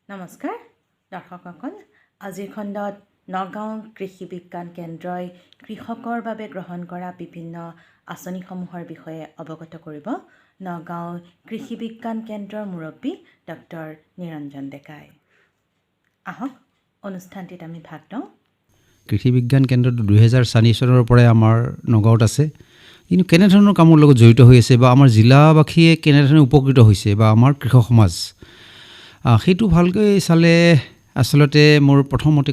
নমস্কাৰ দৰ্শকসকল আজিৰ খণ্ডত নগাঁও কৃষি বিজ্ঞান কেন্দ্ৰই কৃষকৰ বাবে গ্ৰহণ কৰা বিভিন্ন আঁচনিসমূহৰ বিষয়ে অৱগত কৰিব নগাঁও কৃষি বিজ্ঞান কেন্দ্ৰৰ মুৰব্বী ডক্টৰ নিৰঞ্জন ডেকাই আহক অনুষ্ঠানটিত আমি ভাগ লওঁ কৃষি বিজ্ঞান কেন্দ্ৰটো 2004 চনৰ পৰাই আমাৰ নগাঁৱত আছে কিন্তু কেনেধৰণৰ কামৰ লগত জড়িত হৈ আছে বা আমাৰ জিলাবাসীয়ে কেনেধৰণে উপকৃত হৈছে বা আমাৰ কৃষক সমাজ সেইটো ভালকৈ চালে আসলতে মোৰ প্ৰথমতে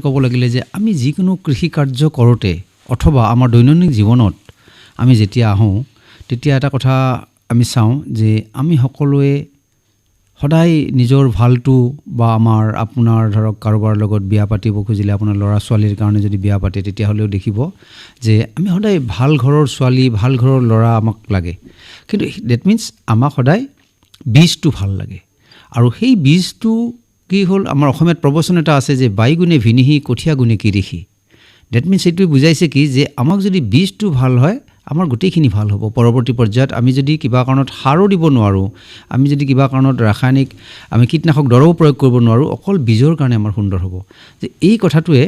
ক'ব লাগিলে যে আমি যিকোনো কৃষি কাৰ্য কৰোঁতে অথবা আমাৰ দৈনন্দিন জীৱনত আমি যেতিয়া আহোঁ তেতিয়া এটা কথা আমি চাওঁ যে আমি সকলোৱে সদায় নিজৰ ভালটো বা আপোনাৰ ধৰক কাৰোবাৰ লগত বিয়া পাতিব খুজিলে আপোনাৰ ল'ৰা ছোৱালীৰ কাৰণে যদি বিয়া পাতে তেতিয়াহ'লেও দেখিব যে আমি সদায় ভাল ঘৰৰ ছোৱালী ভাল ঘৰৰ ল'ৰা আমাক লাগে কিন্তু ডেট মিনছ আমাক সদায় বীজটো ভাল লাগে আৰু সেই বীজটো কি হ'ল আমাৰ অসমীয়াত প্ৰবচন এটা আছে যে বাইগুণে ভিনিহি কঠীয়া গুণে কিৰিষি ডেট মিনছ এইটোৱে বুজাইছে কি যে আমাক যদি বীজটো ভাল হয় আমাৰ গোটেইখিনি ভাল হ'ব পৰৱৰ্তী পৰ্যায়ত আমি যদি কিবা কাৰণত সাৰো দিব নোৱাৰোঁ আমি যদি কিবা কাৰণত ৰাসায়নিক আমি কীটনাশক দৰৱ প্ৰয়োগ কৰিব নোৱাৰোঁ অকল বীজৰ কাৰণে আমাৰ সুন্দৰ হ'ব যে এই কথাটোৱে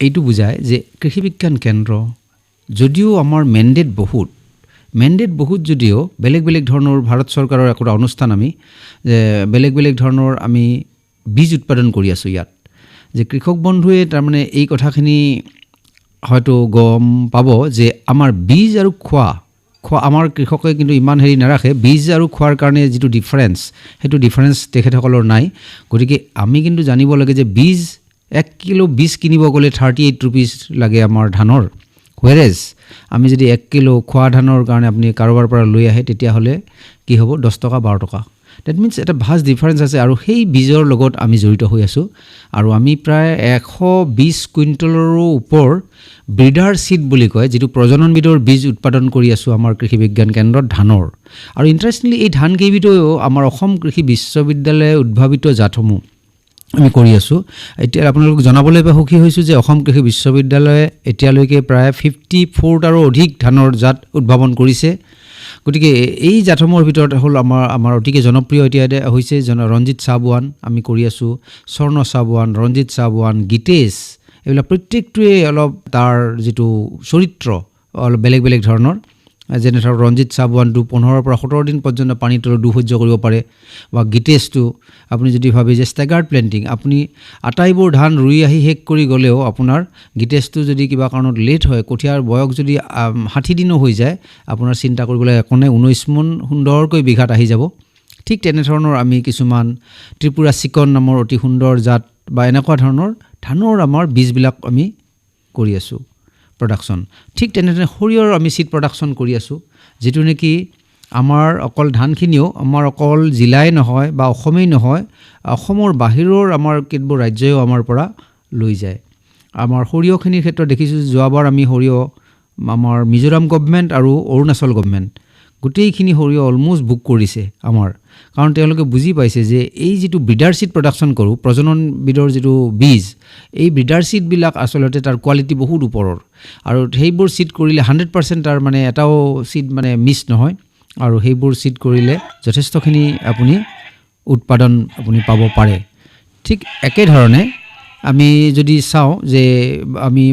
এইটো বুজায় যে কৃষি বিজ্ঞান কেন্দ্ৰ যদিও আমাৰ মেণ্ডেট বহুত যদিও বেলেগ ধৰণৰ ভাৰত চৰকাৰৰ একোটা অনুষ্ঠান আমি বেলেগ ধৰণৰ আমি বীজ উৎপাদন কৰি আছোঁ ইয়াত যে কৃষক বন্ধুৱে তাৰমানে এই কথাখিনি হয়তো গম পাব যে আমাৰ বীজ আৰু খোৱা আমাৰ কৃষকে কিন্তু ইমান হেৰি নাৰাখে বীজ আৰু খোৱাৰ কাৰণে যিটো সেইটো ডিফাৰেঞ্চ তেখেতসকলৰ নাই গতিকে আমি কিন্তু জানিব লাগে যে বীজ 1 কিলো বীজ কিনিব গ'লে 38 rupees লাগে আমাৰ ধানৰ হুৱেৰেজ আমি যদি 1 কিলো খোৱা ধানৰ কাৰণে আপুনি কাৰোবাৰ পৰা লৈ আহে তেতিয়াহ'লে কি হ'ব 10 টকা 12 টকা ডেট মিনছ এটা ভাষ্ট ডিফাৰেঞ্চ আছে আৰু সেই বীজৰ লগত আমি জড়িত হৈ আছোঁ আৰু আমি প্ৰায় 120 কুইণ্টলৰো ওপৰ ব্ৰিডাৰ চিড বুলি কয় যিটো প্ৰজননবিধৰ বীজ উৎপাদন কৰি আছোঁ আমাৰ কৃষি বিজ্ঞান কেন্দ্ৰত ধানৰ আৰু ইণ্টাৰেষ্টিংলি এই ধান কেইবিধেও আমাৰ অসম কৃষি বিশ্ববিদ্যালয়ে উদ্ভাৱিত জাতসমূহ আমি কৰি আছোঁ এতিয়া আপোনালোকক জনাবলৈ সুখী হৈছোঁ যে অসম কৃষি বিশ্ববিদ্যালয়ে এতিয়ালৈকে প্ৰায় 54টাৰো অধিক ধানৰ জাত উদ্ভাৱন কৰিছে গতিকে এই জাতসমূহৰ ভিতৰত হ'ল আমাৰ অতিকে জনপ্ৰিয় এতিয়া হৈছে ৰঞ্জিত চাবুৱান আমি কৰি আছোঁ স্বৰ্ণ চাবুৱান ৰঞ্জিত চাবুৱান গীতেশ এইবিলাক প্ৰত্যেকটোৱে অলপ তাৰ যিটো চৰিত্ৰ অলপ বেলেগ ধৰণৰ যেনে ধৰক ৰঞ্জিত চাবুৱানটো 15 পৰা 17 দিন পৰ্যন্ত পানীৰ তলত সহ্য কৰিব পাৰে বা গীতেশটো আপুনি যদি ভাবে যে ষ্টেগাৰ্ড প্লেণ্টিং আপুনি আটাইবোৰ ধান ৰুই আহি শেষ কৰি গ'লেও আপোনাৰ গীতেশটো যদি কিবা কাৰণত লেট হয় কঠীয়াৰ বয়স যদি 60 দিনো হৈ যায় আপোনাৰ চিন্তা কৰিবলৈ একো নাই 19 মোন সুন্দৰকৈ বিঘাত আহি যাব ঠিক তেনেধৰণৰ আমি কিছুমান ত্ৰিপুৰা চিকন নামৰ অতি সুন্দৰ জাত বা এনেকুৱা ধৰণৰ ধানৰ আমাৰ বীজবিলাক আমি কৰি আছোঁ প্ৰডাকশ্যন ঠিক তেনেদৰে সৰিয়হৰ আমি চিড প্ৰডাকশ্যন কৰি আছোঁ যিটো নেকি আমাৰ অকল ধানখিনিও আমাৰ অকল জিলাই নহয় বা অসমেই নহয় অসমৰ বাহিৰৰ আমাৰ কেতবোৰ ৰাজ্যও আমাৰ পৰা লৈ যায় আমাৰ সৰিয়হখিনিৰ ক্ষেত্ৰত দেখিছোঁ যোৱাবাৰ আমি সৰিয়হ আমাৰ মিজোৰাম গভমেণ্ট আৰু অৰুণাচল গভমেণ্ট গোটেইখিনি সৰিয়হ অলম'ষ্ট বুক কৰিছে আমাৰ কাৰণ তেওঁলোকে বুজি পাইছে যে এই যিটো ব্ৰিডাৰ চিড প্ৰডাকশ্যন কৰোঁ প্ৰজননবিধৰ যিটো বীজ এই ব্ৰিডাৰ চিডবিলাক আচলতে তাৰ কোৱালিটি বহুত ওপৰৰ আৰু সেইবোৰ চিড কৰিলে 100% তাৰ মানে এটাও চিড মানে মিছ নহয় আৰু সেইবোৰ চিড কৰিলে যথেষ্টখিনি আপুনি উৎপাদন আপুনি পাব পাৰে ঠিক একেধৰণে আমি যদি চাওঁ যে আমি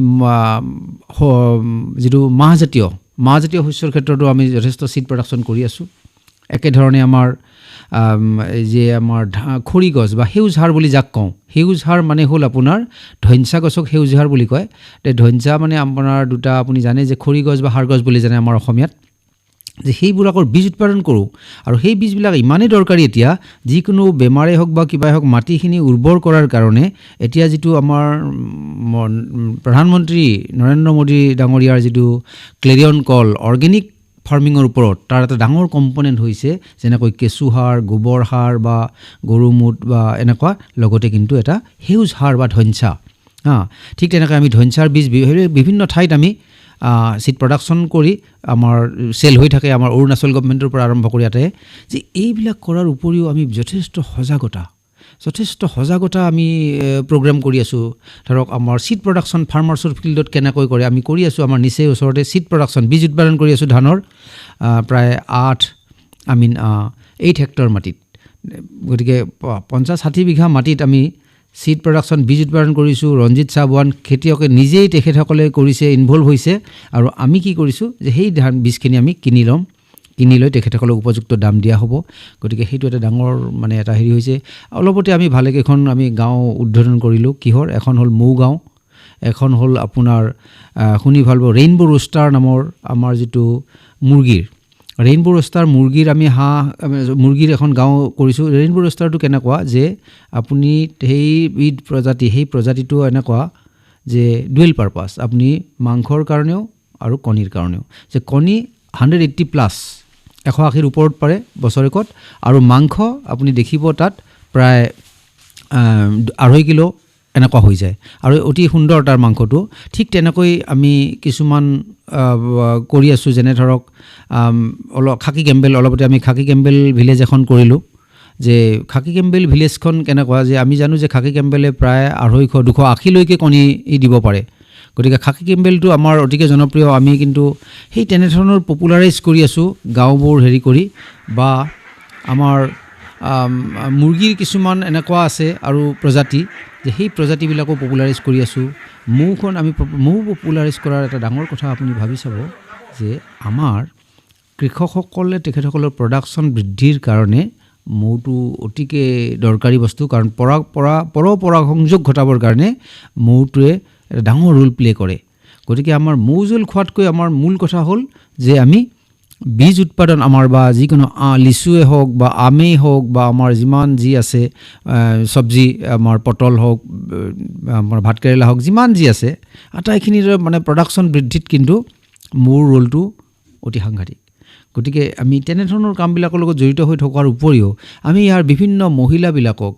যিটো মাহজাতীয় শস্যৰ ক্ষেত্ৰতো আমি যথেষ্ট চিড প্ৰডাকশ্যন কৰি আছোঁ একেধৰণে আমাৰ যে আমাৰ খৰি গছ বা সেউজ সাৰ বুলি যাক কওঁ সেউজ সাৰ মানে হ'ল আপোনাৰ ধইঞ্চা গছক সেউজ সাৰ বুলি কয় ধইঞ্চা মানে আপোনাৰ দুটা আপুনি জানে যে খৰি গছ বা সাৰ গছ বুলি জানে আমাৰ অসমীয়াত যে সেইবিলাকৰ বীজ উৎপাদন কৰোঁ আৰু সেই বীজবিলাক ইমানেই দৰকাৰী এতিয়া যিকোনো বেমাৰেই হওক বা কিবাই হওক মাটিখিনি উৰ্বৰ কৰাৰ কাৰণে এতিয়া যিটো আমাৰ প্ৰধানমন্ত্ৰী নৰেন্দ্ৰ মোদী ডাঙৰীয়াৰ যিটো ক্লেৰিয়ন কল অৰ্গেনিক ফাৰ্মিঙৰ ওপৰত তাৰ এটা ডাঙৰ কম্পনেণ্ট হৈছে যেনেকৈ কেঁচু সাৰ গোবৰ সাৰ বা গৰু মুত বা এনেকুৱা লগতে কিন্তু এটা সেউজ সাৰ বা ধইঞ্চা ঠিক তেনেকৈ আমি ধইঞ্চাৰ বীজ বিভিন্ন ঠাইত আমি চিড প্ৰডাকশ্যন কৰি আমাৰ চেল হৈ থাকে আমাৰ অৰুণাচল গভমেণ্টৰ পৰা আৰম্ভ কৰি ইয়াতে যে এইবিলাক কৰাৰ উপৰিও আমি যথেষ্ট সজাগতা আমি প্ৰগ্ৰেম কৰি আছোঁ ধৰক আমাৰ চিড প্ৰডাকশ্যন ফাৰ্মাৰ্ছৰ ফিল্ডত কেনেকৈ কৰে আমি কৰি আছোঁ আমাৰ নিচেই ওচৰতে চিড প্ৰডাকশ্যন বীজ উৎপাদন কৰি আছোঁ ধানৰ প্ৰায় 8 হেক্টৰ মাটিত গতিকে 50-60 বিঘা মাটিত আমি সিড প্ৰডাকশ্যন বীজ উৎপাদন কৰিছোঁ। ৰঞ্জিত চাবুৱান খেতিয়কে নিজেই তেখেতসকলে কৰিছে, ইনভলভ হৈছে। আৰু আমি কি কৰিছোঁ যে সেই ধান বীজখিনি আমি কিনি ল'ম, কিনি লৈ তেখেতসকলক উপযুক্ত দাম দিয়া হ'ব। গতিকে সেইটো এটা ডাঙৰ মানে এটা হেৰি হৈছে। অলপতে আমি ভালেকেইখন আমি গাঁও উদ্বোধন কৰিলোঁ। কিহৰ? এখন হ'ল মৌ গাঁও, এখন হ'ল আপোনাৰ শুনি ভাল পাব ৰেইনবো ৰোষ্টাৰ নামৰ আমাৰ যিটো মুৰ্গীৰ, ৰেইনবো ৰোষ্টাৰ মুৰ্গীৰ আমি মুৰ্গীৰ এখন গাঁও কৰিছোঁ। ৰেইনবো ৰোষ্টাৰটো কেনেকুৱা যে আপুনি সেই প্ৰজাতিটো এনেকুৱা যে ডুৱেল পাৰপাছ, আপুনি মাংসৰ কাৰণেও আৰু কণীৰ কাৰণেও। যে কণী 180+ 180ৰ ওপৰত পাৰে বছৰেকত, আৰু মাংস আপুনি দেখিব তাত প্ৰায় 2.5 কিলো এনেকুৱা হৈ যায়, আৰু অতি সুন্দৰ তাৰ মাংসটো। ঠিক তেনেকৈ আমি কিছুমান কৰি আছোঁ, যেনে ধৰক খাকী কেম্বেল, অলপতে আমি খাকী কেম্বেল ভিলেজ এখন কৰিলোঁ। যে খাকী কেম্বেল ভিলেজখন কেনেকুৱা যে আমি জানো যে খাকী কেম্বেলে প্ৰায় 280-280লৈকে কণী দিব পাৰে। গতিকে খাকী কেম্বেলটো আমাৰ অতিকে জনপ্ৰিয়। আমি কিন্তু সেই তেনেধৰণৰ পপুলাৰাইজ কৰি আছোঁ গাঁওবোৰ হেৰি কৰি। বা আমাৰ মুৰ্গীৰ কিছুমান এনেকুৱা আছে আৰু প্ৰজাতি, যে সেই প্ৰজাতিবিলাকো পপুলাৰাইজ কৰি আছোঁ। মৌ পপুলাৰাইজ কৰাৰ এটা ডাঙৰ কথা আপুনি ভাবি চাব যে আমাৰ কৃষকসকলে তেখেতসকলৰ প্ৰডাকশ্যন বৃদ্ধিৰ কাৰণে মৌটো অতিকে দৰকাৰী বস্তু। কাৰণ পৰাগ সংযোগ ঘটাবৰ কাৰণে মৌটোৱে এটা ডাঙৰ ৰোল প্লে কৰে। গতিকে আমাৰ মৌ জোল খোৱাতকৈ আমাৰ মূল কথা হ'ল যে আমি বীজ উৎপাদন আমাৰ বা যিকোনো লিচুৱে হওক বা আমেই হওক বা আমাৰ যিমান যি আছে চব্জি, আমাৰ পটল হওক, আমাৰ ভাতকেৰেলা হওক, যিমান যি আছে আটাইখিনিৰ মানে প্ৰডাকশ্যন বৃদ্ধিত কিন্তু মৌৰ ৰোলটো অতি সাংঘাতিক। গতিকে আমি তেনেধৰণৰ কামবিলাকৰ লগত জড়িত হৈ থকাৰ উপৰিও আমি ইয়াৰ বিভিন্ন মহিলাবিলাকক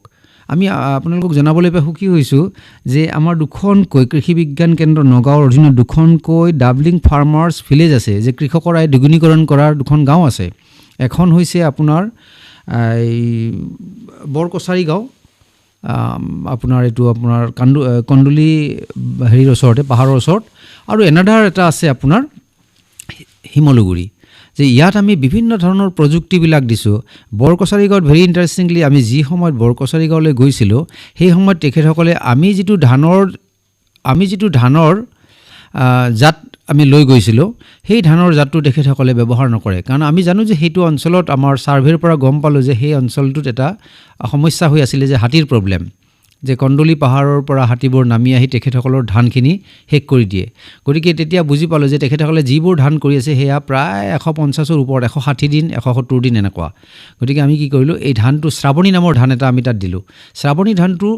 আমি আপোনালোকক জনাবলৈ পাই সুখী হৈছোঁ যে আমাৰ 2খনকৈ কৃষি বিজ্ঞান কেন্দ্ৰ নগাঁৱৰ অধীনত 2খনকৈ ডাবলিং ফাৰ্মাৰ্ছ ভিলেজ আছে, যে কৃষকৰ আয় দুগুণীকৰণ কৰাৰ 2খন গাঁও আছে। এখন হৈছে আপোনাৰ বৰকছাৰী গাঁও, আপোনাৰ এইটো আপোনাৰ কন্দুলি হেৰিৰ ওচৰতে, পাহাৰৰ ওচৰত, আৰু এনাডাৰ এটা আছে আপোনাৰ শিমলুগুৰি। যে ইয়াত আমি বিভিন্ন ধৰণৰ প্ৰযুক্তিবিলাক দিছোঁ। বৰকছাৰী গাঁৱত ভেৰি ইণ্টাৰেষ্টিংলি আমি যি সময়ত বৰকছাৰী গাঁৱলৈ গৈছিলোঁ সেই সময়ত তেখেতসকলে আমি যিটো ধানৰ জাত আমি লৈ গৈছিলোঁ সেই ধানৰ জাতটো তেখেতসকলে ব্যৱহাৰ নকৰে। কাৰণ আমি জানো যে সেইটো অঞ্চলত আমাৰ ছাৰ্ভেৰ পৰা গম পালোঁ যে সেই অঞ্চলটোত এটা সমস্যা হৈ আছিলে যে হাতীৰ প্ৰব্লেম, যে কন্দলি পাহাৰৰ পৰা হাতীবোৰ নামি আহি তেখেতসকলৰ ধানখিনি শেষ কৰি দিয়ে। গতিকে তেতিয়া বুজি পালোঁ যে তেখেতসকলে যিবোৰ ধান কৰি আছে সেয়া প্ৰায় 150ৰ ওপৰত, 160 দিন 170 দিন এনেকুৱা। গতিকে আমি কি কৰিলোঁ, এই ধানটো শ্ৰাৱণী নামৰ ধান এটা আমি তাত দিলোঁ। শ্ৰাৱণী ধানটো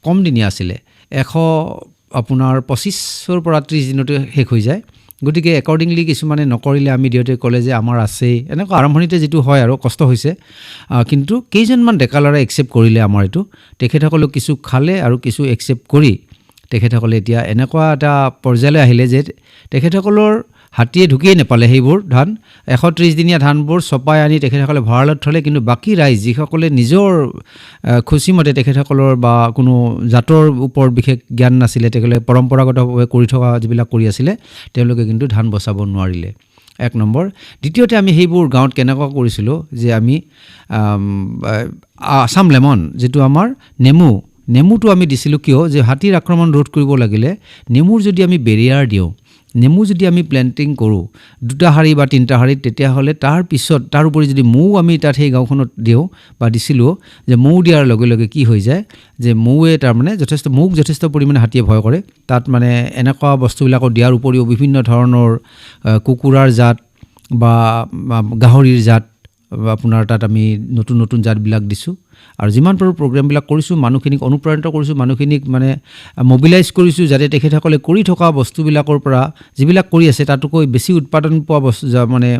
কম দিনীয়া আছিলে, 125ৰ পৰা 30 দিনতে শেষ হৈ যায়। গতিকে একৰ্ডিংলি কিছুমানে নকৰিলে, আমি দিওঁতে ক'লে যে আমাৰ আছেই, এনেকুৱা আৰম্ভণিতে যিটো হয় আৰু কষ্ট হৈছে। কিন্তু কেইজনমান ডেকা ল'ৰাই একচেপ্ট কৰিলে আমাৰ এইটো, তেখেতসকলেও কিছু খালে আৰু কিছু একচেপ্ট কৰি তেখেতসকলে এতিয়া এনেকুৱা এটা পৰ্যায়লৈ আহিলে যে তেখেতসকলৰ হাতীয়ে ঢুকিয়েই নাপালে সেইবোৰ ধান। 130 দিনীয়া ধানবোৰ চপাই আনি তেখেতসকলে ভঁৰালত থ'লে, কিন্তু বাকী ৰাইজ যিসকলে নিজৰ খুচিমতে তেখেতসকলৰ বা কোনো জাতৰ ওপৰত বিশেষ জ্ঞান নাছিলে, তেখেতসকলে পৰম্পৰাগতভাৱে কৰি থকা যিবিলাক কৰি আছিলে, তেওঁলোকে কিন্তু ধান বচাব নোৱাৰিলে। 1 নম্বৰ। দ্বিতীয়তে আমি সেইবোৰ গাঁৱত কেনেকুৱা কৰিছিলোঁ যে আমি আছাম লেমন, যিটো আমাৰ নেমুটো আমি দিছিলোঁ। কিয়? যে হাতীৰ আক্ৰমণ ৰোধ কৰিব লাগিলে নেমুৰ যদি আমি বেৰিয়াৰ দিওঁ, নেমু যদি আমি প্লেণ্টিং কৰোঁ 2টা শাৰী বা 3টা শাৰীত, তেতিয়াহ'লে তাৰ উপৰি যদি মৌ আমি তাত সেই গাঁওখনত দিওঁ বা দিছিলোঁ, যে মৌ দিয়াৰ লগে লগে কি হৈ যায় যে মৌৱে তাৰমানে যথেষ্ট পৰিমাণে হাতীয়ে ভয় কৰে। তাত মানে এনেকুৱা বস্তুবিলাকত দিয়াৰ উপৰিও বিভিন্ন ধৰণৰ কুকুৰাৰ জাত বা গাহৰিৰ জাত আপোনাৰ তাত আমি নতুন জাতবিলাক দিছোঁ। আৰু যিমান পাৰোঁ প্ৰগ্ৰেমবিলাক কৰিছোঁ, মানুহখিনিক অনুপ্ৰাণিত কৰিছোঁ, মানুহখিনিক মানে মবিলাইজ কৰিছোঁ, যাতে তেখেতসকলে কৰি থকা বস্তুবিলাকৰ পৰা যিবিলাক কৰি আছে তাতকৈ বেছি উৎপাদন পোৱা বস্তু, মানে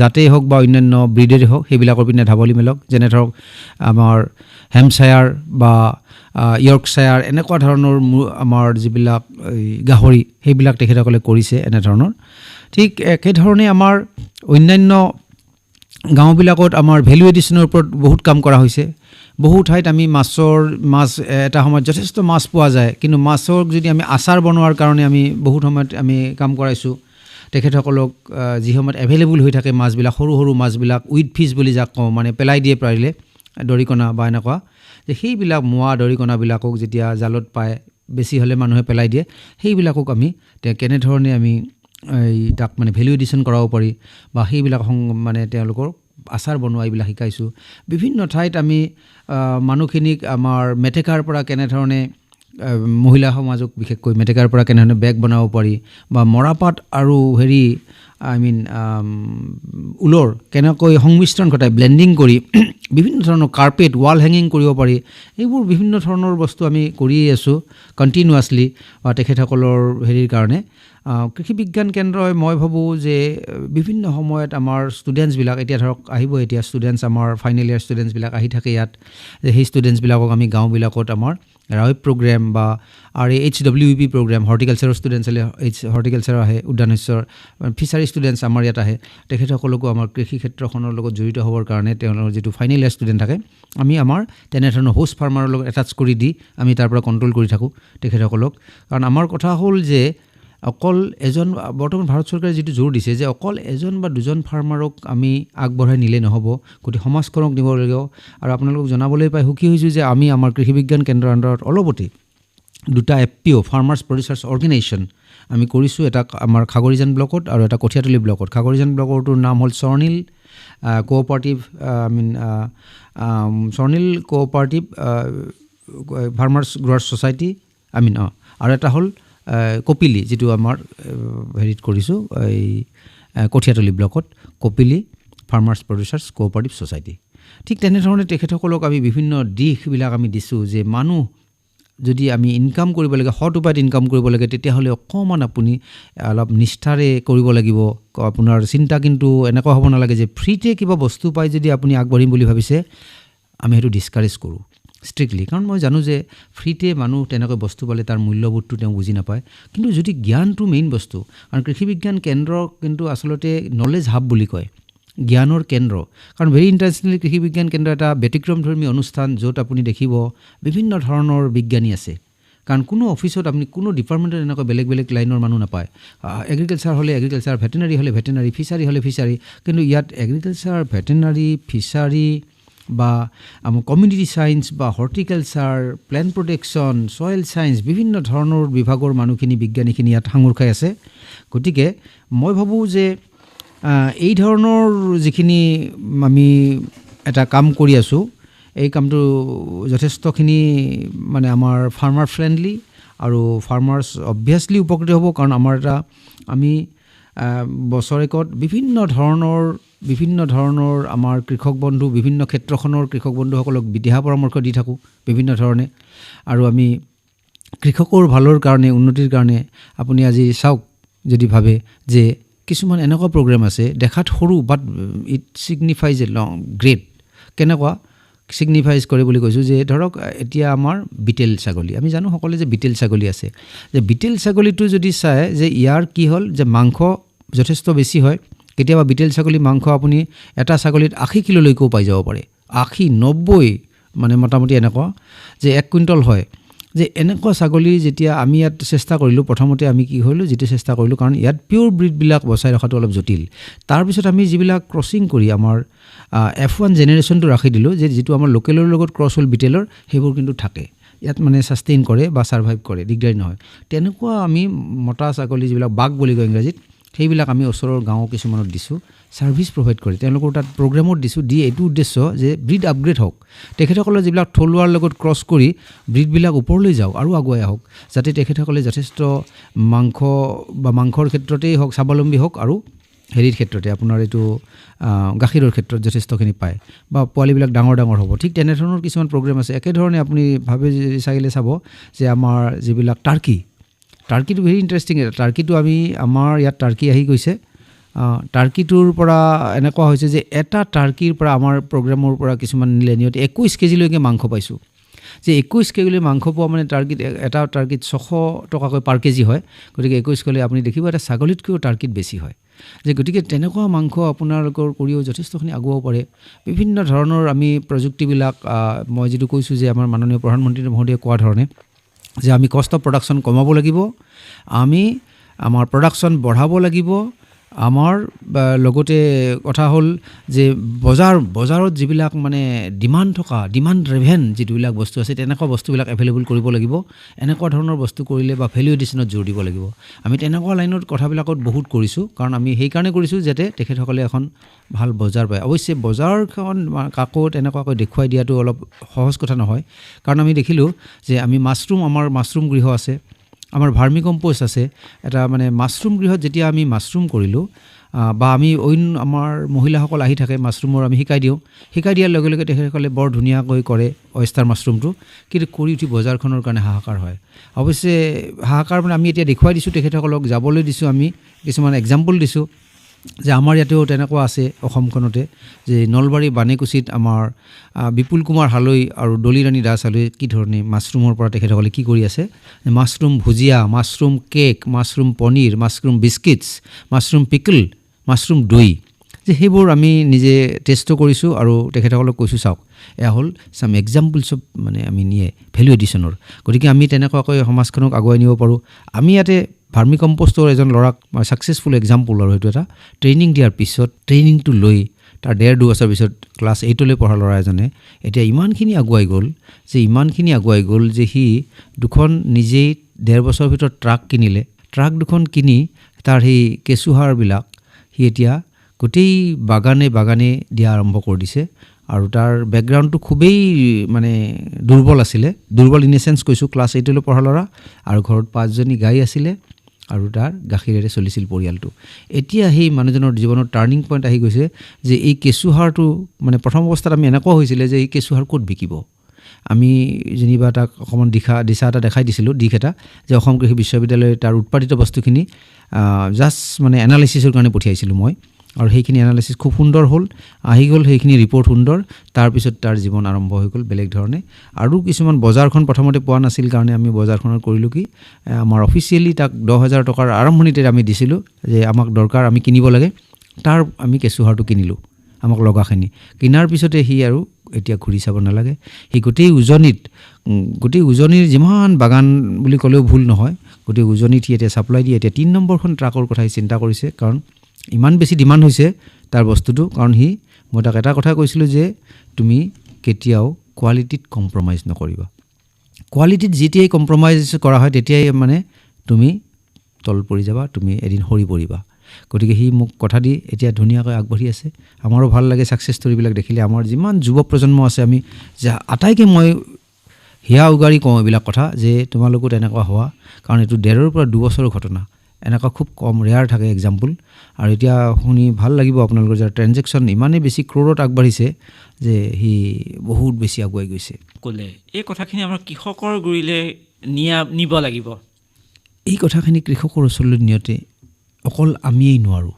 জাতেই হওক বা অন্যান্য ব্ৰিডেই হওক, সেইবিলাকৰ পিনে ঢাপলি মেলক। যেনে ধৰক আমাৰ হেম্পশ্বায়াৰ বা য়ৰ্কশ্বায়াৰ, এনেকুৱা ধৰণৰ আমাৰ যিবিলাক গাহৰি, সেইবিলাক তেখেতসকলে কৰিছে এনেধৰণৰ। ঠিক একেধৰণে আমাৰ অন্যান্য গাঁওবিলাকত আমাৰ ভেলু এডিশ্যনৰ ওপৰত বহুত কাম কৰা হৈছে। বহু ঠাইত আমি মাছ এটা সময়ত যথেষ্ট মাছ পোৱা যায়, কিন্তু মাছক যদি আমি আচাৰ বনোৱাৰ কাৰণে আমি বহুত সময়ত আমি কাম কৰাইছোঁ তেখেতসকলক। যি সময়ত এভেইলেবল হৈ থাকে মাছবিলাক, সৰু মাছবিলাক, উইড ফিছ বুলি যাক কওঁ, মানে পেলাই দিয়ে পাৰিলে, দৰিকণা বা এনেকুৱা যে সেইবিলাক মোৱা দৰিকণাবিলাকক যেতিয়া জালত পায় বেছি হ'লে মানুহে পেলাই দিয়ে সেইবিলাকক আমি কেনেধৰণে আমি তাক মানে ভেলু এডিশ্যন কৰাব পাৰি বা সেইবিলাক মানে তেওঁলোকৰ আচাৰ বনোৱা এইবিলাক শিকাইছোঁ বিভিন্ন ঠাইত আমি মানুহখিনিক আমাৰ মেটেকাৰ পৰা কেনেধৰণে মহিলা সমাজক বিশেষকৈ মেটেকাৰ পৰা কেনেধৰণে বেগ বনাব পাৰি বা মৰাপাট আৰু ঊলৰ কেনেকৈ সংমিশ্ৰণ ঘটাই ব্লেণ্ডিং কৰি বিভিন্ন ধৰণৰ কাৰ্পেট ৱাল হেঙিং কৰিব পাৰি এইবোৰ বিভিন্ন ধৰণৰ বস্তু আমি কৰিয়ে আছোঁ কণ্টিনিউৱাছলি বা তেখেতসকলৰ কাৰণে কৃষি বিজ্ঞান কেন্দ্ৰই মই ভাবোঁ যে বিভিন্ন সময়ত আমাৰ ষ্টুডেণ্টছবিলাক এতিয়া ধৰক আহিব এতিয়া ষ্টুডেণ্টছ আমাৰ ফাইনেল ইয়াৰ ষ্টুডেণ্টছবিলাক আহি থাকে ইয়াত যে সেই ষ্টুডেণ্টছবিলাকক আমি গাঁওবিলাকত আমাৰ ৰাইপ প্ৰগ্ৰেম বা HWEP প্ৰগ্ৰেম হৰ্টিকালচাৰৰ ষ্টুডেণ্টছ হ'লে হৰ্টিকালচাৰৰ আহে উদ্যান শস্যৰ ফিচাৰী ষ্টুডেণ্টছ আমাৰ ইয়াত আহে তেখেতসকলকো আমাৰ কৃষি ক্ষেত্ৰখনৰ লগত জড়িত হ'বৰ কাৰণে তেওঁলোকৰ যিটো ফাইনেল ইয়াৰ ষ্টুডেণ্ট থাকে আমি আমাৰ তেনেধৰণৰ হোষ্ট ফাৰ্মাৰৰ লগত এটাচ কৰি দি আমি তাৰ পৰা কণ্ট্ৰল কৰি থাকোঁ তেখেতসকলক কাৰণ আমাৰ কথা হ'ল যে অকল এজন বৰ্তমান ভাৰত চৰকাৰে যিটো জোৰ দিছে যে অকল এজন বা দুজন ফাৰ্মাৰক আমি আগবঢ়াই নিলে নহ'ব গোটেই সমাজখনক নিব লাগিব আৰু আপোনালোকক জনাবলৈ পাই সুখী হৈছোঁ যে আমি আমাৰ কৃষি বিজ্ঞান কেন্দ্ৰৰ আণ্ডাৰত অলপতে 2টা FPO ফাৰ্মাৰ্ছ প্ৰডিউচাৰ্ছ অৰ্গেনাইজেশ্যন আমি কৰিছোঁ এটা আমাৰ খাগৰিজান ব্লকত আৰু এটা কঠীয়াতলী ব্লকত খাগৰিজান ব্লকৰটোৰ নাম হ'ল স্বৰ্ণিল কোঅপাৰেটিভ স্বৰ্ণিল কোঅপাৰেটিভ ফাৰ্মাৰ্ছ গ্ৰ'ৱাৰ্ছ ছ'চাইটি আৰু এটা হ'ল কপিলি যিটো আমাৰ কৰিছোঁ এই কঠীয়াতলী ব্লকত Kopili farmers producers cooperative society ঠিক তেনেধৰণে তেখেতসকলক আমি বিভিন্ন দিশবিলাক আমি দিছোঁ যে মানুহ যদি আমি ইনকাম কৰিব লাগে সৎ উপায়ত ইনকাম কৰিব লাগে তেতিয়াহ'লে অকণমান আপুনি অলপ নিষ্ঠাৰে কৰিব লাগিব আপোনাৰ চিন্তা কিন্তু এনেকুৱা হ'ব নালাগে যে ফ্ৰীতে কিবা বস্তু পাই যদি আপুনি আগবাঢ়িম বুলি ভাবিছে আমি সেইটো ডিছকাৰেজ কৰোঁ ষ্ট্ৰিক্টলি কাৰণ মই জানো যে ফ্ৰীতে মানুহ তেনেকৈ বস্তু পালে তাৰ মূল্যবোধটো তেওঁ বুজি নাপায় কিন্তু যদি জ্ঞানটো মেইন বস্তু কাৰণ কৃষি বিজ্ঞান কেন্দ্ৰ কিন্তু আচলতে নলেজ হাব বুলি কয় জ্ঞানৰ কেন্দ্ৰ কাৰণ ভেৰি ইণ্টাৰেষ্টিংলি কৃষি বিজ্ঞান কেন্দ্ৰ এটা ব্যতিক্ৰমধৰ্মী অনুষ্ঠান য'ত আপুনি দেখিব বিভিন্ন ধৰণৰ বিজ্ঞানী আছে কাৰণ কোনো অফিচত আপুনি কোনো ডিপাৰ্টমেণ্টত এনেকুৱা বেলেগ বেলেগ লাইনৰ মানুহ নাপায় এগ্ৰিকালচাৰ হ'লে এগ্ৰিকালচাৰ ভেটেনাৰী হ'লে ভেটেনাৰী ফিচাৰী হ'লে ফিচাৰী কিন্তু ইয়াত এগ্ৰিকালচাৰ ভেটেনাৰী ফিচাৰী বা আমাৰ কমিউনিটি ছায়েন্স বা horticulture plant protection soil science বিভিন্ন ধৰণৰ বিভাগৰ মানুহখিনি বিজ্ঞানীখিনি ইয়াত সাঙুৰ খাই আছে গতিকে মই ভাবোঁ যে এই ধৰণৰ যিখিনি আমি এটা কাম কৰি আছোঁ এই কামটো যথেষ্টখিনি মানে আমাৰ ফাৰ্মাৰ ফ্ৰেণ্ডলি আৰু ফাৰ্মাৰ্ছ অবভিয়াছলি উপকৃত হ'ব কাৰণ আমাৰ আমি বছৰেকত বিভিন্ন ধৰণৰ আমাৰ কৃষক বন্ধু বিভিন্ন ক্ষেত্ৰখনৰ কৃষক বন্ধুসকলক দিহা পৰামৰ্শ দি থাকোঁ বিভিন্ন ধৰণে আৰু আমি কৃষকৰ ভালৰ কাৰণে উন্নতিৰ কাৰণে আপুনি আজি চাওক যদি ভাবে যে কিছুমান এনেকুৱা প্ৰগ্ৰেম আছে দেখাত সৰু but it ছিগনিফাইজ a long great কেনেকুৱা ছিগনিফাইজ কৰে বুলি কৈছোঁ যে ধৰক এতিয়া আমাৰ বিটেল ছাগলী আমি জানো সকলোৱে যে বিটেল ছাগলী আছে যে বিটেল ছাগলীটো যদি চায় যে ইয়াৰ কি হ'ল যে মাংস যথেষ্ট বেছি হয় কেতিয়াবা বিটেল ছাগলী মাংস আপুনি এটা ছাগলীত 80 কিলোলৈকেও পাই যাব পাৰে 80-90 মানে মোটামুটি এনেকুৱা যে 1 কুইণ্টল হয় যে এনেকুৱা ছাগলী যেতিয়া আমি ইয়াত চেষ্টা কৰিলোঁ প্ৰথমতে আমি কি কৰিলোঁ যিটো চেষ্টা কৰিলোঁ কাৰণ ইয়াত পিয়'ৰ ব্ৰিডবিলাক বচাই ৰখাটো অলপ জটিল তাৰপিছত আমি যিবিলাক ক্ৰছিং কৰি আমাৰ F1 জেনেৰেশ্যনটো ৰাখি দিলোঁ যে যিটো আমাৰ লোকেলৰ লগত ক্ৰছ হ'ল বিটেলৰ সেইবোৰ কিন্তু থাকে ইয়াত মানে ছাষ্টেইন কৰে বা ছাৰ্ভাইভ কৰে দিগদাৰী নহয় তেনেকুৱা আমি মতা ছাগলী যিবিলাক বাঘ বুলি কয় ইংৰাজীত সেইবিলাক আমি ওচৰৰ গাঁও কিছুমানত দিছোঁ ছাৰ্ভিচ প্ৰভাইড কৰি তেওঁলোকৰ তাত প্ৰগ্ৰেমত দিছোঁ দি এইটো উদ্দেশ্য যে ব্ৰিড আপগ্ৰেড হওক তেখেতসকলে যিবিলাক থলুৱাৰ লগত ক্ৰছ কৰি ব্ৰিডবিলাক ওপৰলৈ যাওক আৰু আগুৱাই আহক যাতে তেখেতসকলে যথেষ্ট মাংস বা মাংসৰ ক্ষেত্ৰতেই হওক স্বাৱলম্বী হওক আৰু ক্ষেত্ৰতে আপোনাৰ এইটো গাখীৰৰ ক্ষেত্ৰত যথেষ্টখিনি পায় বা পোৱালিবিলাক ডাঙৰ হ'ব ঠিক তেনেধৰণৰ কিছুমান প্ৰগ্ৰেম আছে একেধৰণে আপুনি ভাবে চাইলে চাব যে আমাৰ যিবিলাক টাৰ্কিটো ভেৰি ইণ্টাৰেষ্টিং টাৰ্কিটো আমাৰ ইয়াত টাৰ্কি আহি গৈছে টাৰ্কিটোৰ পৰা এনেকুৱা হৈছে যে এটা টাৰ্কিৰ পৰা আমাৰ প্ৰগ্ৰেমৰ পৰা কিছুমান নিলে নিয়তে 21 কেজিলৈকে মাংস পাইছোঁ যে 21 কেজিলৈ মাংস পোৱা মানে এটা টাৰ্কিত 600 টকাকৈ পাৰ কেজি হয় গতিকে 21 ক'লে আপুনি দেখিব এটা ছাগলীতকৈও টাৰ্কিত বেছি হয় যে গতিকে তেনেকুৱা মাংস আপোনালোকৰ কৰিও যথেষ্টখিনি আগুৱাব পাৰে বিভিন্ন ধৰণৰ আমি প্ৰযুক্তিবিলাক মই যিটো কৈছোঁ যে আমাৰ মাননীয় প্ৰধানমন্ত্ৰী মহোদয়ে কোৱা ধৰণে যে আমি কষ্ট অফ প্ৰডাকশ্যন কমাব লাগিব আমি আমাৰ প্ৰডাকশ্যন বঢ়াব লাগিব আমাৰ লগতে কথা হ'ল যে বজাৰত যিবিলাক মানে ডিমাণ্ড ৰেভেন যিবিলাক বস্তু আছে তেনেকুৱা বস্তুবিলাক এভেইলেবল কৰিব লাগিব। এনেকুৱা ধৰণৰ বস্তু কৰিলে বা ভেলিউ এডিশ্যনত জোৰ দিব লাগিব। আমি তেনেকুৱা লাইনত কথাবিলাকত বহুত কৰিছোঁ, কাৰণ আমি সেইকাৰণে কৰিছোঁ যাতে তেখেতসকলে এখন ভাল বজাৰ পায়। অৱশ্যে বজাৰখন কাকো তেনেকুৱাকৈ দেখুৱাই দিয়াটো অলপ সহজ কথা নহয়, কাৰণ আমি দেখিলোঁ যে আমি আমাৰ মাছৰুম গৃহ আছে, আমাৰ ভাৰ্মি কম্প'ষ্ট আছে। এটা মানে মাছৰুম গৃহত যেতিয়া আমি মাছৰুম কৰিলোঁ বা আমি আমাৰ মহিলাসকল আহি থাকে মাছৰুমৰ আমি শিকাই দিয়াৰ লগে লগে তেখেতসকলে বৰ ধুনীয়াকৈ কৰে অয়েষ্টাৰ মাছৰুমটো, কিন্তু কৰি উঠি বজাৰখনৰ কাৰণে হাহাকাৰ হয়। অৱশ্যে হাহাকাৰ মানে আমি এতিয়া দেখুৱাই দিছোঁ, তেখেতসকলক যাবলৈ দিছোঁ, আমি কিছুমান এক্সাম্পল দিছোঁ যে আমাৰ ইয়াতেও তেনেকুৱা আছে অসমখনতে, যে নলবাৰী বানেকুচিত আমাৰ বিপুল কুমাৰ হালৈ আৰু দলিৰাণী দাস হালৈ কি ধৰণে মাছৰুমৰ পৰা তেখেতসকলে কি কৰি আছে, মাছৰুম ভুজিয়া, mushroom cake, mushroom paneer, mushroom biscuits, mushroom pickle, mushroom দৈ, যে সেইবোৰ আমি নিজে টেষ্টো কৰিছোঁ আৰু তেখেতসকলক কৈছোঁ চাওক এয়া হ'ল চাম এক্সাম্পলছ অফ মানে আমি নিয়ে ভেলু এডিশ্যনৰ। গতিকে আমি তেনেকুৱাকৈ সমাজখনক আগুৱাই নিব পাৰোঁ। আমি ইয়াতে ভাৰ্মি কম্প'ষ্টৰ এজন ল'ৰাক ছাকচেছফুল এক্সাম্পল, আৰু সেইটো এটা ট্ৰেইনিং দিয়াৰ পিছত ট্ৰেইনিংটো লৈ তাৰ 1.5-2 বছৰ পিছত ক্লাছ 8লৈ পঢ়া ল'ৰা এজনে এতিয়া ইমানখিনি আগুৱাই গ'ল যে সি দুখন নিজেই 1.5 বছৰৰ ভিতৰত ট্ৰাক দুখন কিনি তাৰ সেই কেঁচুসাৰবিলাক সি এতিয়া গোটেই বাগানে দিয়া আৰম্ভ কৰি দিছে। আৰু তাৰ বেকগ্ৰাউণ্ডটো খুবেই মানে দুৰ্বল ইন এ চেন্স কৈছোঁ, ক্লাছ 8লৈ পঢ়া ল'ৰা, আৰু ঘৰত 5জনী গাই আছিলে আৰু তাৰ গাখীৰেৰে চলিছিল পৰিয়ালটো। এতিয়া সেই মানুহজনৰ জীৱনত টাৰ্ণিং পইণ্ট আহি গৈছে যে এই কেঁচুসাৰটো মানে প্ৰথম অৱস্থাত আমি এনেকুৱা হৈছিলে যে এই কেঁচুসাৰ ক'ত বিকিব। আমি যেনিবা তাক অকণমান দিশা এটা দেখাই দিছিলোঁ, দিশ এটা, যে অসম কৃষি বিশ্ববিদ্যালয়ে তাৰ উৎপাদিত বস্তুখিনি জাষ্ট মানে এনালাইচিছৰ কাৰণে পঠিয়াইছিলোঁ মই, আৰু সেইখিনি এনালাইচিছ খুব সুন্দৰ হ'ল, আহি গ'ল সেইখিনি ৰিপৰ্ট সুন্দৰ। তাৰপিছত তাৰ জীৱন আৰম্ভ হৈ গ'ল বেলেগ ধৰণে। আৰু কিছুমান বজাৰখন প্ৰথমতে পোৱা নাছিল কাৰণে আমি বজাৰখনত কৰিলোঁ কি, আমাৰ অফিচিয়েলি তাক 10,000 টকাৰ আৰম্ভণিতে আমি দিছিলোঁ যে আমাক দৰকাৰ, আমি কিনিব লাগে, তাৰ আমি কেঁচুসাৰটো কিনিলোঁ আমাক লগাখিনি। কিনাৰ পিছতে সি আৰু এতিয়া ঘূৰি চাব নালাগে, সি গোটেই উজনিৰ যিমান বাগান বুলি ক'লেও ভুল নহয়, গোটেই উজনিত সি এতিয়া ছাপ্লাই দিয়ে। এতিয়া 3 নম্বৰখন ট্ৰাকৰ কথাই চিন্তা কৰিছে, কাৰণ ইমান বেছি ডিমাণ্ড হৈছে তাৰ বস্তুটো। কাৰণ মই তাক এটা কথা কৈছিলোঁ যে তুমি কেতিয়াও কোৱালিটিত কম্প্ৰমাইজ নকৰিবা। কোৱালিটিত যেতিয়াই কম্প্ৰমাইজ কৰা হয় তেতিয়াই মানে তুমি তল পৰি যাবা, তুমি এদিন সৰি পৰিবা। গতিকে সি মোক কথা দি এতিয়া ধুনীয়াকৈ আগবাঢ়ি আছে। আমাৰো ভাল লাগে ছাকচেছ ষ্টৰিবিলাক দেখিলে। আমাৰ যিমান যুৱ প্ৰজন্ম আছে আমি আটাইকে মই হিয়া উগাৰি কওঁ এইবিলাক কথা, যে তোমালোকো তেনেকুৱা হোৱা, কাৰণ এইটো 1.5 পৰা 2 বছৰৰ ঘটনা, এনেকুৱা খুব কম ৰেয়াৰ থাকে এক্সাম্পল। আৰু এতিয়া শুনি ভাল লাগিব আপোনালোকৰ যাৰ ট্ৰেনজেকশ্যন ইমানেই বেছি ক্ৰ'ৰত আগবাঢ়িছে যে সি বহুত বেছি আগুৱাই গৈছে। ক'লে এই কথাখিনি আমাৰ কৃষকৰ গুৰিলৈ নিব লাগিব। এই কথাখিনি কৃষকৰ ওচৰলৈ নিয়তে অকল আমিয়েই নোৱাৰোঁ,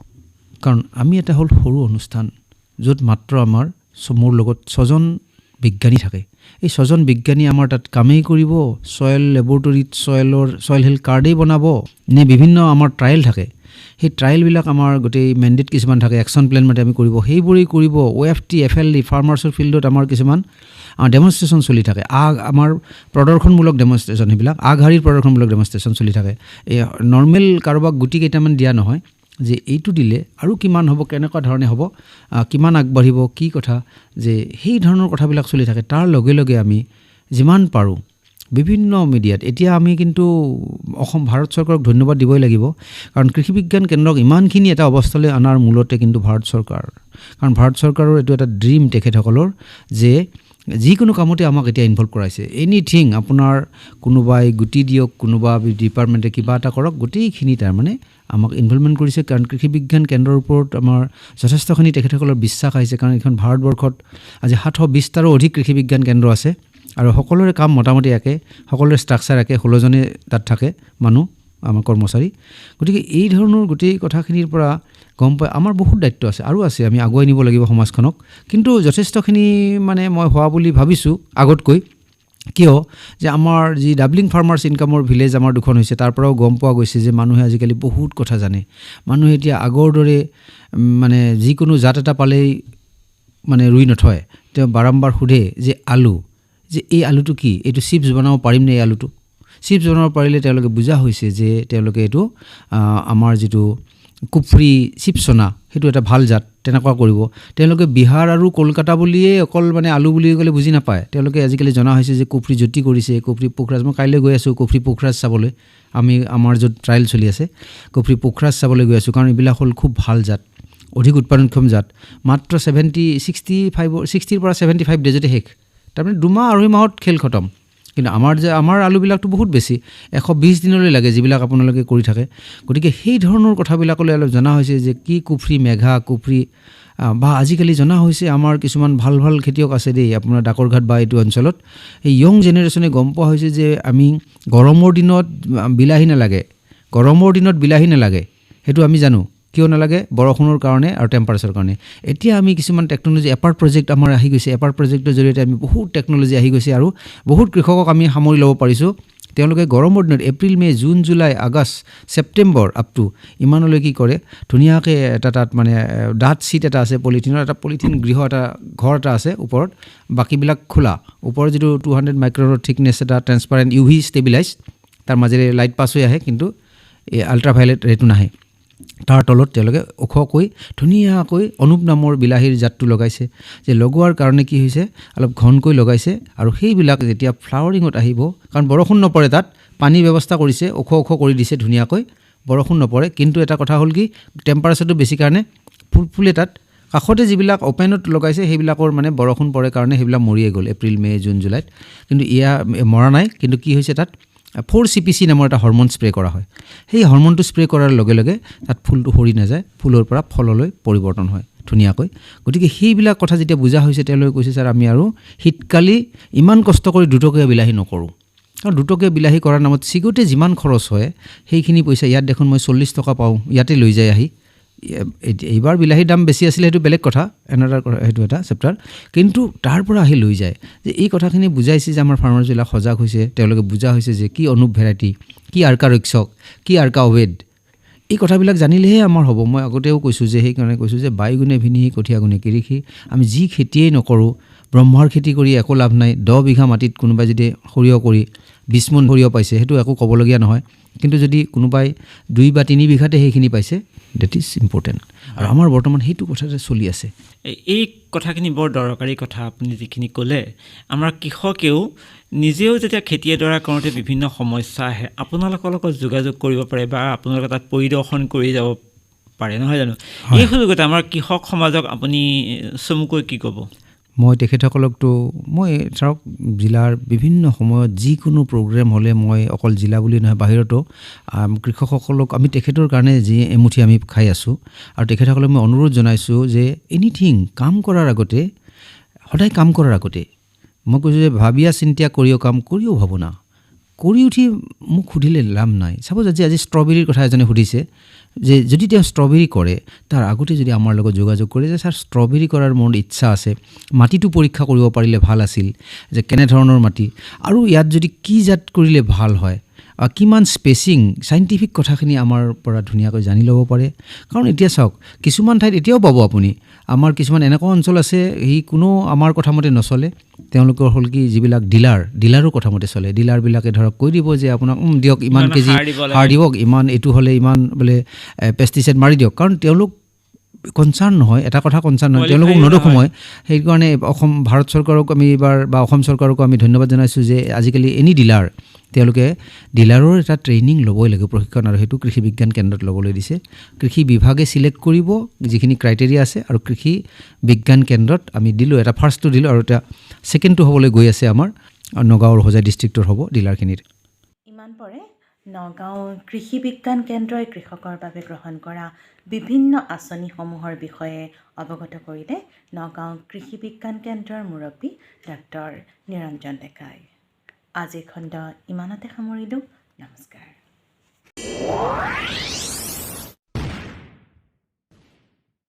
কাৰণ আমি এটা হ'ল সৰু অনুষ্ঠান য'ত মাত্ৰ আমাৰ মোৰ লগত 6জন বিজ্ঞানী থাকে। এই 6জন বিজ্ঞানী আমাৰ তাত কামেই কৰিব, ছয়েল লেবৰেটৰীত ছয়েল হেল্থ কাৰ্ডেই বনাব, নে বিভিন্ন আমাৰ ট্ৰায়েল থাকে। সেই ট্ৰায়েলবিলাক আমাৰ গোটেই মেণ্ডেট কিছুমান থাকে, একশ্যন প্লেন মতে আমি কৰিব, সেইবোৰেই কৰিব। OFT FLD ফাৰ্মাৰ্ছৰ ফিল্ডত আমাৰ কিছুমান ডেমনষ্ট্ৰেশ্যন চলি থাকে, আমাৰ প্ৰদৰ্শনমূলক ডেমনষ্ট্ৰেশ্যন, সেইবিলাক আগশাৰীৰ প্ৰদৰ্শনমূলক ডেমনষ্ট্ৰেশ্যন চলি থাকে। এই নৰ্মেল কাৰোবাক গুটি কেইটামান দিয়া নহয় যে এইটো দিলে আৰু কিমান হ'ব, কেনেকুৱা ধৰণে হ'ব, কিমান আগবাঢ়িব, কি কথা, যে সেই ধৰণৰ কথাবিলাক চলি থাকে। তাৰ লগে লগে আমি যিমান পাৰোঁ বিভিন্ন মিডিয়াত, এতিয়া আমি কিন্তু ভাৰত চৰকাৰক ধন্যবাদ দিবই লাগিব, কাৰণ কৃষি বিজ্ঞান কেন্দ্ৰক ইমানখিনি এটা অৱস্থালৈ অনাৰ মূলতে কিন্তু ভাৰত চৰকাৰ। কাৰণ ভাৰত চৰকাৰৰ এইটো এটা ড্ৰিম তেখেতসকলৰ, যে যিকোনো কামতে আমাক এতিয়া ইনভলভ কৰাইছে। এনিথিং আপোনাৰ কোনোবাই গুটি দিয়ক, কোনোবা ডিপাৰ্টমেণ্টে কিবা এটা কৰক, গোটেইখিনি তাৰমানে আমাক ইনভলভমেণ্ট কৰিছে। কাৰণ কৃষি বিজ্ঞান কেন্দ্ৰৰ ওপৰত আমাৰ যথেষ্টখিনি তেখেতসকলৰ বিশ্বাস আহিছে, কাৰণ এইখন ভাৰতবৰ্ষত আজি 720টাৰো অধিক কৃষি বিজ্ঞান কেন্দ্ৰ আছে, আৰু সকলোৰে কাম মোটামুটি একে, সকলোৰে ষ্ট্ৰাকচাৰ একে, 16জনে তাত থাকে মানুহ, আমাৰ কৰ্মচাৰী। গতিকে এই ধৰণৰ গোটেই কথাখিনিৰ পৰা গম পাই আমাৰ বহুত দায়িত্ব আছে, আৰু আছে, আমি আগুৱাই নিব লাগিব সমাজখনক। কিন্তু যথেষ্টখিনি মানে মই হোৱা বুলি ভাবিছোঁ আগতকৈ। কিয় যে আমাৰ যি ডাবলিং ফাৰ্মাৰ্ছ ইনকামৰ ভিলেজ আমাৰ 2খন হৈছে, তাৰ পৰাও গম পোৱা গৈছে যে মানুহে আজিকালি বহুত কথা জানে। মানুহে এতিয়া আগৰ দৰে মানে যিকোনো জাত এটা পালেই মানে ৰুই নথয়, তেওঁ বাৰম্বাৰ সোধে যে যে এই আলুটো কি, এইটো চিপছ বনাব পাৰিমনে, এই আলুটো চিপছ বনাব পাৰিলে তেওঁলোকে বুজা হৈছে যে তেওঁলোকে এইটো আমাৰ যিটো কুফ্ৰি চিপচনা সেইটো এটা ভাল জাত তেনেকুৱা কৰিব তেওঁলোকে বিহাৰ আৰু কলকাতা বুলিয়ে অকল মানে আলু বুলি ক'লে বুজি নাপায় তেওঁলোকে আজিকালি জনা হৈছে যে কুফ্ৰি জ্যোতি কৰিছে কুফ্ৰি পোখৰাজ মই কাইলৈ গৈ আছোঁ কুফ্ৰি পোখৰাজ চাবলৈ আমাৰ য'ত ট্ৰায়েল চলি আছে কুফ্ৰি পোখৰাজ চাবলৈ গৈ আছোঁ কাৰণ এইবিলাক হ'ল খুব ভাল জাত অধিক উৎপাদনক্ষম জাত মাত্ৰ 60ৰ পৰা 75 ডেজতে শেষ তাৰমানে 2 মাহ 2.5 মাহত খেল খতম কিন্তু আমাৰ আলুবিলাকতো বহুত বেছি 120 দিনলৈ লাগে যিবিলাক আপোনালোকে কৰি থাকে গতিকে সেই ধৰণৰ কথাবিলাকলৈ অলপ জনা হৈছে যে কি কুফ্ৰি মেঘা কুফ্ৰি বা আজিকালি জনা হৈছে আমাৰ কিছুমান ভাল ভাল খেতিয়ক আছে দেই আপোনাৰ ডাকৰঘাট বা এইটো অঞ্চলত এই য়ং জেনেৰেশ্যনে গম পোৱা হৈছে যে আমি গৰমৰ দিনত বিলাহী নালাগে সেইটো আমি জানো কিয় নালাগে বৰষুণৰ কাৰণে আৰু টেম্পাৰেচাৰৰ কাৰণে এতিয়া আমি কিছুমান টেকন'লজি এপাৰ প্ৰজেক্ট আমাৰ আহি গৈছে এপাৰ প্ৰজেক্টৰ জৰিয়তে আমি বহুত টেকন'লজি আহি গৈছে আৰু বহুত কৃষকক আমি সামৰি ল'ব পাৰিছোঁ তেওঁলোকে গৰমৰ দিনত April May June July August September up to ইমানলৈ কি কৰে ধুনীয়াকৈ এটা তাত মানে ডাঠ চিট এটা আছে পলিথিনৰ এটা পলিথিন ঘৰ এটা আছে ওপৰত বাকীবিলাক খোলা ওপৰত যিটো 200 মাইক্ৰনৰ থিকনেছ এটা ট্ৰেন্সপাৰেণ্ট UV ষ্টেবিলাইজ তাৰ মাজেৰে লাইট পাছ হৈ আহে কিন্তু এই আল্ট্ৰাভায়লেট ৰেটো নাহে তাৰ তলত তেওঁলোকে ওখকৈ ধুনীয়াকৈ অনুপ নামৰ বিলাহীৰ জাতটো লগাইছে যে লগোৱাৰ কাৰণে কি হৈছে অলপ ঘনকৈ লগাইছে আৰু সেইবিলাক যেতিয়া ফ্লাৱাৰিঙত আহিব কাৰণ বৰষুণ নপৰে তাত পানী ব্যৱস্থা কৰিছে ওখ কৰি দিছে ধুনীয়াকৈ বৰষুণ নপৰে কিন্তু এটা কথা হ'ল কি টেম্পাৰেচাৰটো বেছি কাৰণে ফুলে তাত কাষতে যিবিলাক অপেনত লগাইছে সেইবিলাকৰ মানে বৰষুণ পৰে কাৰণে সেইবিলাক মৰিয়ে গ'ল এপ্ৰিল মে জুন জুলাইত কিন্তু মৰা নাই কিন্তু কি হৈছে তাত 4CPC নামৰ এটা হৰম'ন স্প্ৰে কৰা হয় সেই হৰম'নটো স্প্ৰে কৰাৰ লগে লগে তাত ফুলটো সৰি নাযায় ফুলৰ পৰা ফললৈ পৰিৱৰ্তন হয় ধুনীয়াকৈ গতিকে সেইবিলাক কথা যেতিয়া বুজা হৈছে তেওঁলোকে কৈছে ছাৰ আমি আৰু শীতকালি ইমান কষ্ট কৰি দুটকীয়া বিলাহী নকৰোঁ কাৰণ দুটকীয়া বিলাহী কৰাৰ নামত চিগতে যিমান খৰচ হয় সেইখিনি পইচা ইয়াত দেখোন মই 40 টকা পাওঁ ইয়াতে লৈ যায় আহি এইবাৰ বিলাহীৰ দাম বেছি আছিলে সেইটো বেলেগ কথা সেইটো এটা চেপ্টাৰ কিন্তু তাৰ পৰা আহি লৈ যায় যে এই কথাখিনি বুজাইছে যে আমাৰ ফাৰ্মাৰবিলাক সজাগ হৈছে তেওঁলোকে বুজা হৈছে যে কি অনুপ ভেৰাইটি কি আৰ্কা ৰক্ষক কি আৰ্কা অৱেদ এই কথাবিলাক জানিলেহে আমাৰ হ'ব মই আগতেও কৈছোঁ যে সেইকাৰণে কৈছোঁ যে বাইগুণে ভিনিহি কঠীয়া গুণে কৃষি আমি যি খেতিয়েই নকৰোঁ ব্ৰহ্মৰ খেতি কৰি একো লাভ নাই 10 বিঘা মাটিত কোনোবাই যদি সৰিয়হ কৰি 20 মোন সৰিয়হ পাইছে সেইটো একো ক'বলগীয়া নহয় কিন্তু যদি কোনোবাই 2 বা 3 বিঘাতে সেইখিনি পাইছে ডেট ইজ ইম্পৰ্টেণ্ট আৰু আমাৰ বৰ্তমান সেইটো কথাতে চলি আছে এই কথাখিনি বৰ দৰকাৰী কথা আপুনি যিখিনি ক'লে আমাৰ কৃষকেও নিজেও যেতিয়া খেতি এডৰা কৰোঁতে বিভিন্ন সমস্যা আহে আপোনালোকৰ লগত যোগাযোগ কৰিব পাৰে বা আপোনালোকে তাত পৰিদৰ্শন কৰি যাব পাৰে নহয় জানো এই সুযোগতে আমাৰ কৃষক সমাজক আপুনি চমুকৈ কি ক'ব মই তেখেতসকলকতো মই ধৰক জিলাৰ বিভিন্ন সময়ত যিকোনো প্ৰগ্ৰেম হ'লে মই অকল জিলা বুলি নহয় বাহিৰতো কৃষকসকলক আমি তেখেতৰ কাৰণে যি এমুঠি আমি খাই আছোঁ আৰু তেখেতসকলক মই অনুৰোধ জনাইছোঁ যে এনিথিং কাম কৰাৰ আগতে সদায় কাম কৰাৰ আগতে মই কৈছোঁ যে ভাবিয়া চিন্তা কৰিও ভাৱনা কৰি উঠি মোক সুধিলে লাভ নাই চাপ'জ আজি ষ্ট্ৰবেৰীৰ কথা এজনে সুধিছে যে যদি তেওঁ ষ্ট্ৰবেৰী কৰে তাৰ আগতে যদি আমাৰ লগত যোগাযোগ কৰে যে ছাৰ ষ্ট্ৰবেৰী কৰাৰ মনত ইচ্ছা আছে মাটিটো পৰীক্ষা কৰিব পাৰিলে ভাল আছিল যে কেনেধৰণৰ মাটি আৰু ইয়াত যদি কি জাত কৰিলে ভাল হয় কিমান স্পেচিং চাইণ্টিফিক কথাখিনি আমাৰ পৰা ধুনীয়াকৈ জানি ল'ব পাৰে কাৰণ এতিয়া চাওক কিছুমান ঠাইত এতিয়াও পাব আপুনি আমাৰ কিছুমান এনেকুৱা অঞ্চল আছে সেই কোনো আমাৰ কথা মতে নচলে তেওঁলোকৰ হ'ল কি যিবিলাক ডিলাৰৰ কথা মতে চলে ডিলাৰবিলাকে ধৰক কৈ দিব যে আপোনাক দিয়ক ইমান কেজি সাৰ দিয়ক ইমান এইটো হ'লে ইমান বোলে পেষ্টিচাইড মাৰি দিয়ক কাৰণ তেওঁলোক কনচাৰ্ণ নহয় এটা কথা কনচাৰ্ণ নহয় তেওঁলোকক নদখো মই সেইকাৰণে ভাৰত চৰকাৰক আমি এইবাৰ বা অসম চৰকাৰকো আমি ধন্যবাদ জনাইছোঁ যে আজিকালি এনি তেওঁলোকে ডিলাৰৰ এটা ট্ৰেইনিং ল'বই লাগে প্ৰশিক্ষণ আৰু সেইটো কৃষি বিজ্ঞান কেন্দ্ৰত ল'বলৈ দিছে কৃষি বিভাগে চিলেক্ট কৰিব যিখিনি ক্ৰাইটেৰিয়া আছে আৰু কৃষি বিজ্ঞান কেন্দ্ৰত আমি দিলোঁ এটা ফাৰ্ষ্টটো দিলোঁ আৰু এটা ছেকেণ্ডটো হ'বলৈ গৈ আছে আমাৰ নগাঁৱৰ হোজাই ডিষ্ট্ৰিক্টৰ হ'ব ডিলাৰখিনিৰ ইমান পৰে নগাঁও কৃষি বিজ্ঞান কেন্দ্ৰই কৃষকৰ বাবে গ্ৰহণ কৰা বিভিন্ন আঁচনিসমূহৰ বিষয়ে অৱগত কৰিলে নগাঁও কৃষি বিজ্ঞান কেন্দ্ৰৰ মুৰব্বী ডক্টৰ নিৰঞ্জন ডেকাই আজিৰ খণ্ড ইমানতে সামৰিলোঁ নমস্কাৰ